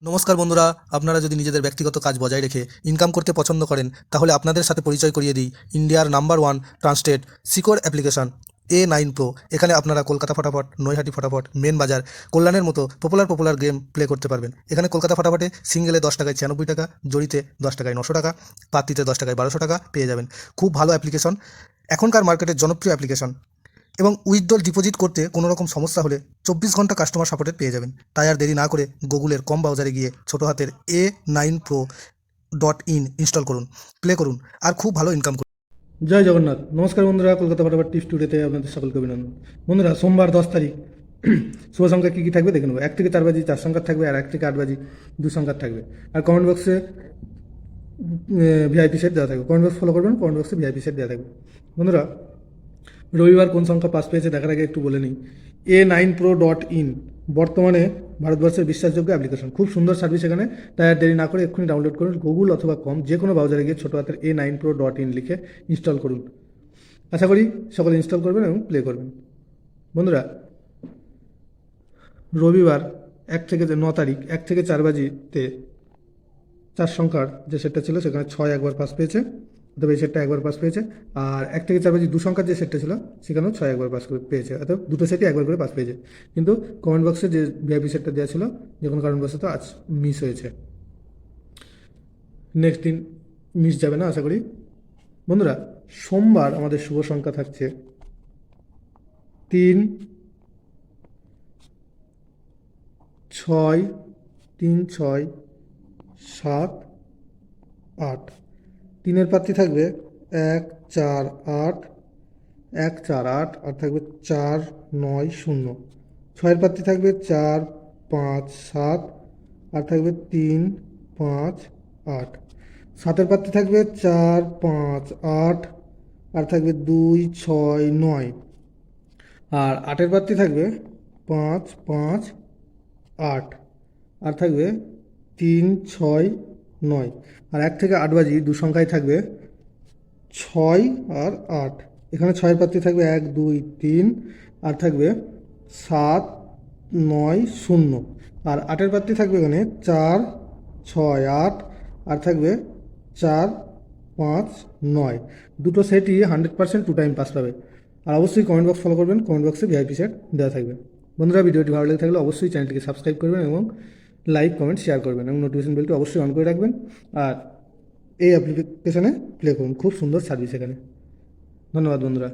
নমস্কার বন্ধুরা, আপনারা যদি নিজেদের ব্যক্তিগত কাজ বজায় রেখে ইনকাম করতে পছন্দ করেন তাহলে আপনাদের সাথে পরিচয় করিয়ে দিই ইন্ডিয়ার number one trusted secure application A9 Pro। এখানে আপনারা কলকাতা ফটাফট, নৈহাটি ফটাফট, মেন বাজার, কল্যাণের মতো পপুলার গেম প্লে করতে পারবেন। এখানে কলকাতা ফটাফটে সিঙ্গেলে 10 টাকায় 96 টাকা, জড়িতে 10 টাকায় 900 টাকা, পাত্তিতে 10 টাকায় 1200 টাকা পেয়ে যাবেন। খুব ভালো অ্যাপ্লিকেশন, এখনকার মার্কেটের জনপ্রিয় অ্যাপ্লিকেশন। এবং উইথড্রল ডিপোজিট করতে কোনো রকম সমস্যা হলে 24 ঘন্টা কাস্টমার সাপোর্টের পেয়ে যাবেন। তাই আর দেরি না করে গুগলের কম ব্রাউজারে গিয়ে ছোটো হাতের A9Pro.in ইনস্টল করুন, প্লে করুন আর খুব ভালো ইনকাম করুন। জয় জগন্নাথ। নমস্কার বন্ধুরা, কলকাতা ফটাফট টিপস টুডেতে আপনাদের সকলকে অভিনন্দন। বন্ধুরা, সোমবার 10 তারিখ শুভ সংখ্যা কী কী থাকবে দেখে নেবো। 1 থেকে 4 বাজি 4 সংখ্যার থাকবে, আর 1 থেকে 8 বাজি 2 সংখ্যার থাকবে। আর কমেন্ট বক্সে ভিআইপি সেট দেওয়া থাকবে। কমেন্ট বক্স ফলো করবেন, কমেন্ট বক্সে ভিআইপি সেট দেওয়া থাকবে। বন্ধুরা, রবিবার কোন সংখ্যা পাস পেয়েছে দেখার আগে একটু বলে নিই, A9Pro.in বর্তমানে ভারতবর্ষের বিশ্বাসযোগ্য অ্যাপ্লিকেশন। খুব সুন্দর সার্ভিস এখানে। তাই আর দেরি না করে এক্ষুনি ডাউনলোড করুন। গুগল অথবা কম যে কোনো ব্রাউজারে গিয়ে ছোটো হাতের A9Pro.in লিখে ইনস্টল করুন। আশা করি সকলে ইনস্টল করবেন এবং প্লে করবেন। বন্ধুরা, রবিবার 1 থেকে 9 তারিখ 1 থেকে 4 বাজিতে 4 সংখ্যার যে সেটটা ছিল সেখানে 6 একবার পাস পেয়েছে, অথবা এই সেটটা একবার পাস পেয়েছে। আর 1 থেকে 4 বাজি 2 সংখ্যার যে সেটটা ছিল সেখানেও 6 একবার পাস পেয়েছে, অর্থাৎ দুটো সেটই একবার করে পাস পেয়েছে। কিন্তু কমেন্ট বক্সে যে ভিআইপি সেটটা দেওয়া ছিল যে কোনো কারণবশত আজ মিস হয়েছে। নেক্সট দিন মিস যাবে না আশা করি। বন্ধুরা, সোমবার আমাদের শুভ সংখ্যা থাকছে 3, 6, 3, 6, 7, 8। 3-এর প্রার্থী থাকবে 1, 4, 8, 1, 4, 8, আর থাকবে 4, 9, 0। 6-এর প্রার্থী থাকবে 4, 5, 7, আর থাকবে 3, 5, 8। 7-এর প্রার্থী থাকবে 4, 5, 8, আর থাকবে 2, 6, 9। আর 8-এর প্রার্থী থাকবে 5, 5, 8, আর থাকবে 3, 6, 9। আর 1 থেকে 8 বাজি 2 সংখ্যায় থাকবে 6 আর 8। এখানে 6-এর প্রার্থী থাকবে 1, 2, 3, আর থাকবে 7, 9, 0। আর 8-এর প্রার্থী থাকবে এখানে 4, 6, 8, আর থাকবে 4, 5, 9। দুটো সেটই 100% 2 টাইম পাস পাবে। আর অবশ্যই কমেন্ট বক্স ফলো করবেন, কমেন্ট বক্সে ভিআইপি সেট দেওয়া থাকবে। বন্ধুরা, ভিডিওটি ভালো লেগে থাকলে অবশ্যই চ্যানেলটিকে সাবস্ক্রাইব করবেন এবং লাইক, কমেন্ট, শেয়ার করবেন এবং নোটিফিকেশন বেলটি অবশ্যই অন করে রাখবেন। আর এই অ্যাপ্লিকেশনে প্লে করুন, খুব সুন্দর সার্ভিস এখানে। ধন্যবাদ বন্ধুরা।